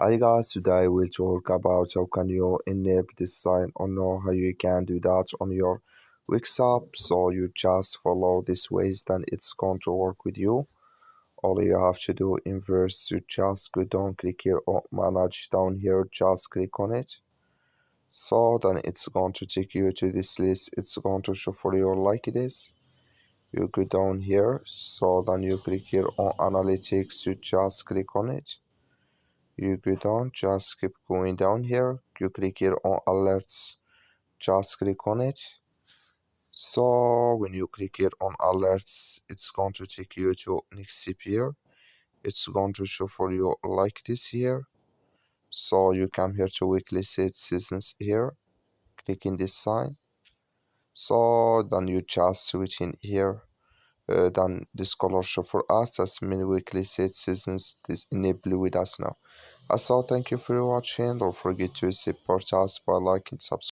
Hi guys, today we'll talk about how can you enable this sign or know how you can do that on your Wix app. So you just follow these ways, then it's going to work with you. All you have to do in first to just go down, click here on manage down here, just click on it. So then it's going to take you to this list. It's going to show for you like this. You go down here, so then you click here on analytics, you just click on it. You go down, just keep going down here. You click here on alerts, just click on it. So when you click here on alerts, it's going to take you to next step here. It's going to show for you like this here. So you come here to weekly set seasons here, clicking this sign. So then you just switch in here. Then this color show for us as many weekly set seasons this enable with us now. Also, thank you for watching. Don't forget to support us by liking, subscribe.